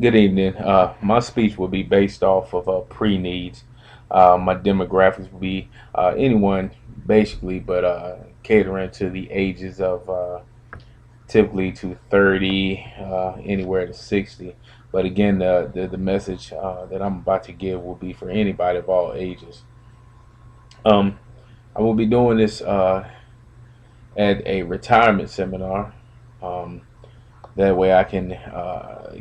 Good evening. My speech will be based off of pre-needs. My demographics will be anyone basically, but catering to the ages of typically to 30, anywhere to 60. But again, the message that I'm about to give will be for anybody of all ages. Um, I will be doing this at a retirement seminar. Um, That way I can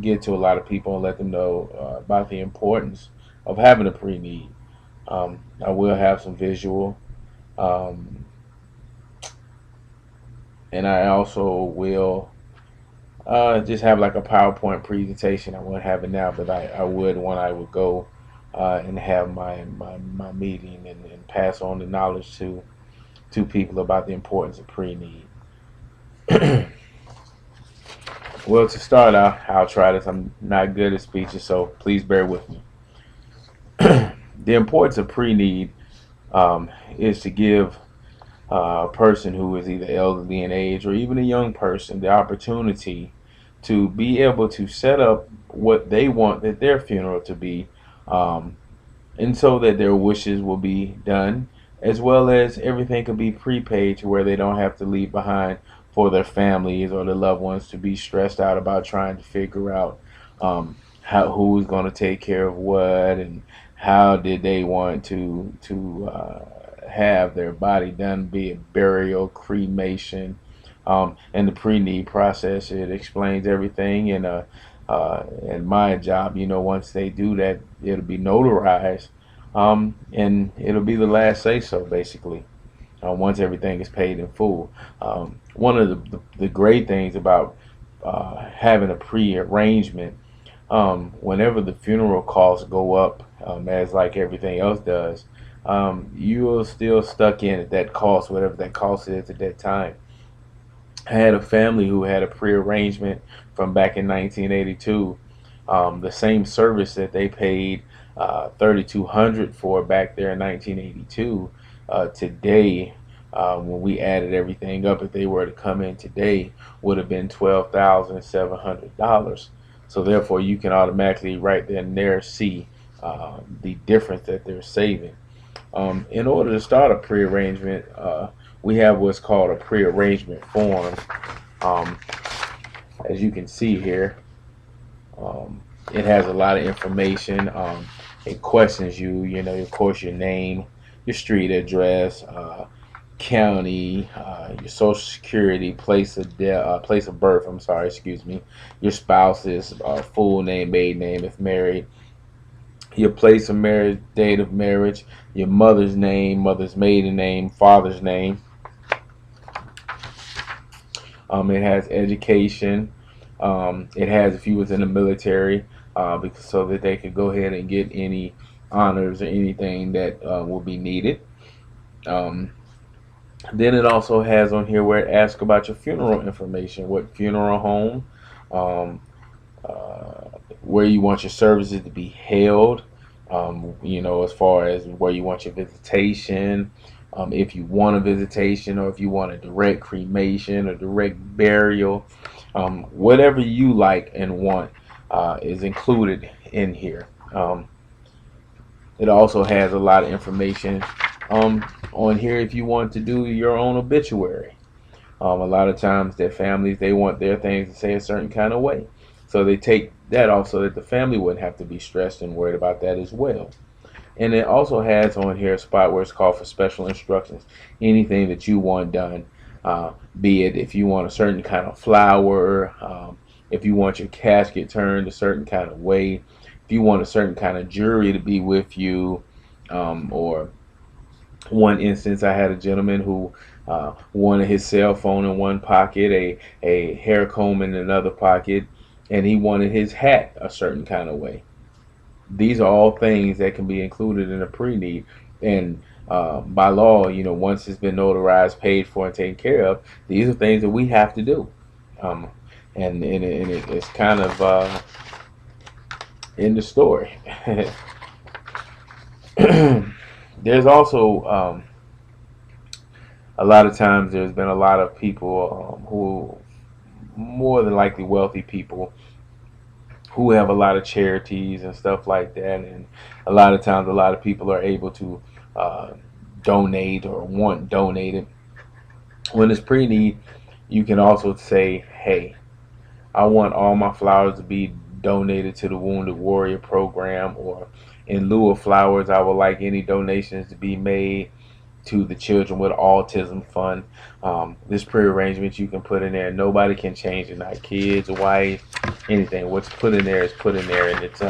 get to a lot of people and let them know about the importance of having a pre-need. I will have some visual, um, and I also will just have like a PowerPoint presentation. I won't have it now, but I would when I would go and have my meeting and pass on the knowledge to people about the importance of pre-need. Well, to start out, I'll try this. I'm not good at speeches, so please bear with me. The importance of pre-need um, is to give a person who is either elderly in age or even a young person the opportunity to be able to set up what they want that their funeral to be, um, and so that their wishes will be done, as well as everything can be prepaid to where they don't have to leave behind for their families or their loved ones to be stressed out about trying to figure out how who's going to take care of what and how did they want to have their body done, be it burial, cremation, and the pre-need process. It explains everything, and my job, once they do that, it'll be notarized, and it'll be the last say so, basically. Once everything is paid in full. One of the great things about having a pre-arrangement, whenever the funeral costs go up, as like everything else does, you're still stuck in at that cost, whatever that cost is at that time. I had a family who had a pre-arrangement from back in 1982. The same service that they paid 3,200 for back there in 1982. Today, when we added everything up, if they were to come in today, would have been $12,700. So therefore, you can automatically right then and there see the difference that they're saving. In order to start a pre-arrangement, we have what's called a pre-arrangement form. Um, as you can see here, um, it has a lot of information. It questions you, of course, your name, your street address, county, your social security, place of birth. I'm sorry, excuse me. Your spouse's full name, maiden name, if married, your place of marriage, date of marriage, your mother's name, mother's maiden name, father's name. It has education. It has if you was in the military, because so that they could go ahead and get any honors or anything that will be needed. Um, then it also has on here where it asks about your funeral information, what funeral home, um, where you want your services to be held, as far as where you want your visitation, if you want a visitation or if you want a direct cremation or direct burial, whatever you like and want is included in here. It also has a lot of information on here if you want to do your own obituary. A lot of times their families, they want their things to say a certain kind of way. So they take that off so that the family wouldn't have to be stressed and worried about that as well. And it also has on here a spot where it's called for special instructions. Anything that you want done, be it if you want a certain kind of flower, if you want your casket turned a certain kind of way, if you want a certain kind of jury to be with you, or one instance, I had a gentleman who wanted his cell phone in one pocket, a hair comb in another pocket, and he wanted his hat a certain kind of way. These are all things that can be included in a pre-need, and by law, once it's been notarized, paid for, and taken care of, these are things that we have to do. Um, it's kind of in the story. There's also a lot of times there's been a lot of people who more than likely wealthy people who have a lot of charities and stuff like that. And a lot of times, a lot of people are able to uh, donate or want donated. When it's pre-need, you can also say, hey, I want all my flowers to be donated to the Wounded Warrior program, or in lieu of flowers, I would like any donations to be made to the Children with Autism Fund. This pre-arrangement you can put in there. Nobody can change it, not kids, wife, anything. What's put in there is put in there, and it's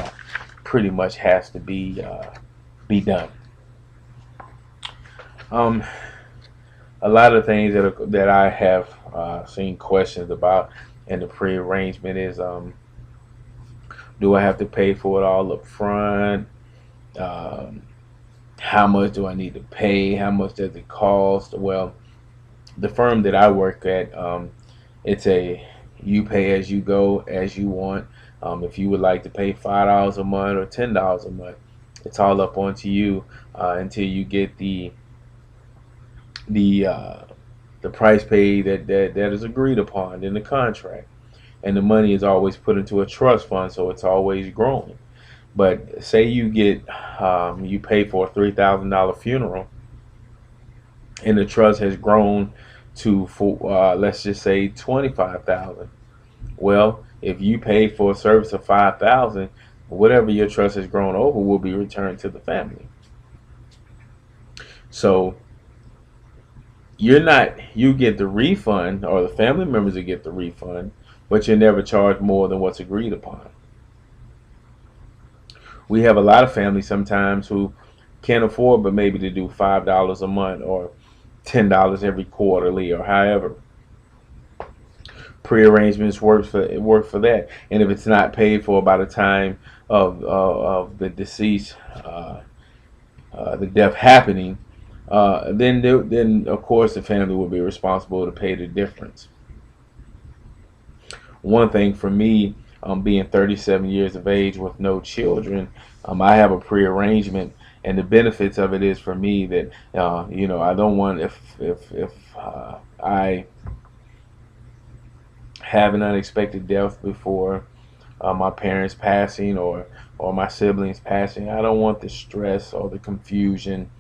pretty much has to be done. Um, a lot of things that I have seen questions about in the pre-arrangement is, do I have to pay for it all up front? Um, how much do I need to pay? How much does it cost? Well, the firm that I work at, it's a you pay as you go, as you want. If you would like to pay $5 a month or $10 a month, it's all up onto you until you get the uh, the price paid that is agreed upon in the contract. And the money is always put into a trust fund, so it's always growing. But say you pay for a $3,000 funeral, and the trust has grown to, for let's just say, 25,000. Well, if you pay for a service of 5,000, whatever your trust has grown over will be returned to the family. So you get the refund, or the family members will get the refund, but you're never charged more than what's agreed upon. We have a lot of families sometimes who can't afford but maybe to do $5 a month or $10 every quarterly, or however. Prearrangements work for that. And if it's not paid for by the time of the deceased, the death happening, then of course the family will be responsible to pay the difference. One thing for me, being 37 years of age with no children, I have a prearrangement, and the benefits of it is for me that I don't want, if I have an unexpected death before my parents passing, or my siblings passing, I don't want the stress or the confusion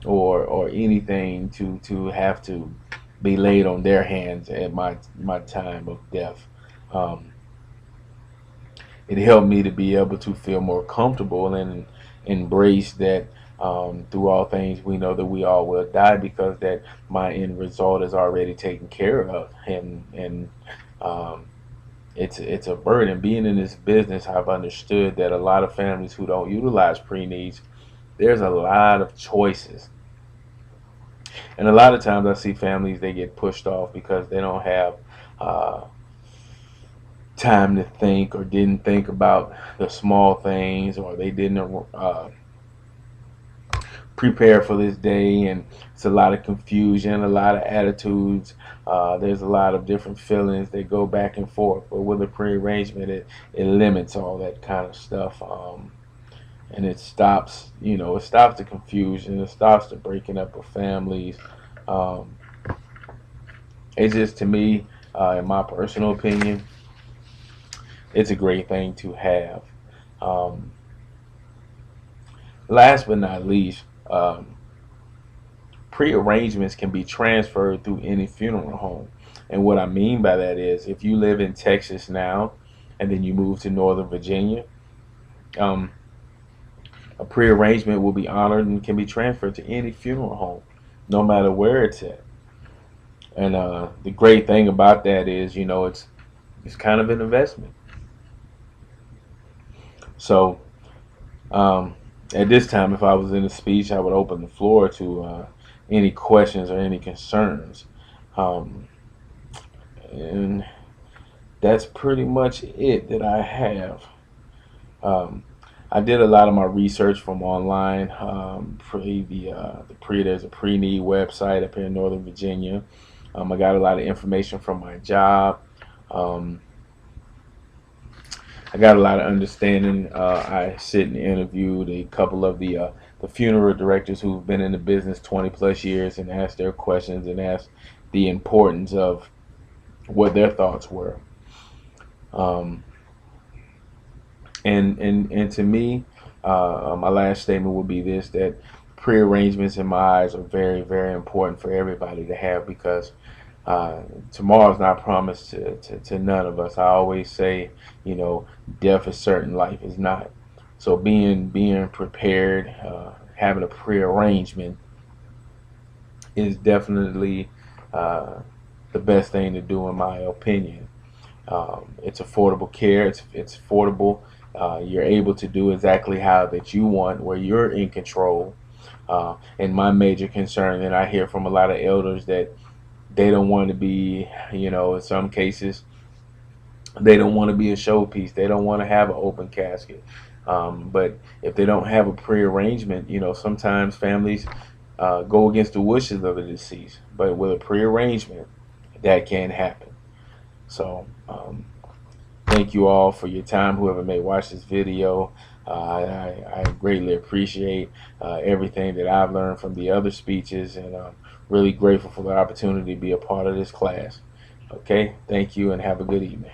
or anything to have to be laid on their hands at my time of death. Um, it helped me to be able to feel more comfortable and embrace that, through all things we know that we all will die, because that my end result is already taken care of. And um, it's a burden. Being in this business, I've understood that a lot of families who don't utilize pre-needs, there's a lot of choices. And a lot of times I see families, they get pushed off because they don't have uh, time to think, or didn't think about the small things, or they didn't prepare for this day. And it's a lot of confusion, a lot of attitudes. There's a lot of different feelings that go back and forth. But with a prearrangement, it limits all that kind of stuff. And it stops the confusion. It stops the breaking up of families. Um, it's just, to me, in my personal opinion, it's a great thing to have. Um, Last but not least, pre-arrangements can be transferred through any funeral home. And what I mean by that is, if you live in Texas now and then you move to Northern Virginia, um, a pre-arrangement will be honored and can be transferred to any funeral home, no matter where it's at. And the great thing about that is, it's kind of an investment. So um, at this time, if I was in a speech, I would open the floor to any questions or any concerns. Um, and that's pretty much it that I have. Um, I did a lot of my research from online. There's a pre-need website up here in Northern Virginia. I got a lot of information from my job. Um, I got a lot of understanding. I sit and interviewed a couple of the funeral directors who've been in the business 20 plus years, and asked their questions and asked the importance of what their thoughts were. Um, And to me, my last statement would be this: that prearrangements in my eyes are very, very important for everybody to have, because uh, tomorrow's not promised to none of us. I always say, you know, death is certain, life is not. So being prepared, having a prearrangement is definitely uh, the best thing to do, in my opinion. It's affordable care. It's affordable. You're able to do exactly how that you want, where you're in control. And my major concern that I hear from a lot of elders, that they don't want to be, you know, in some cases, they don't want to be a showpiece. They don't want to have an open casket. But if they don't have a prearrangement, you know, sometimes families go against the wishes of the deceased. But with a prearrangement, that can happen. So, thank you all for your time, whoever may watch this video. I greatly appreciate everything that I've learned from the other speeches, and I'm really grateful for the opportunity to be a part of this class. Okay, thank you and have a good evening.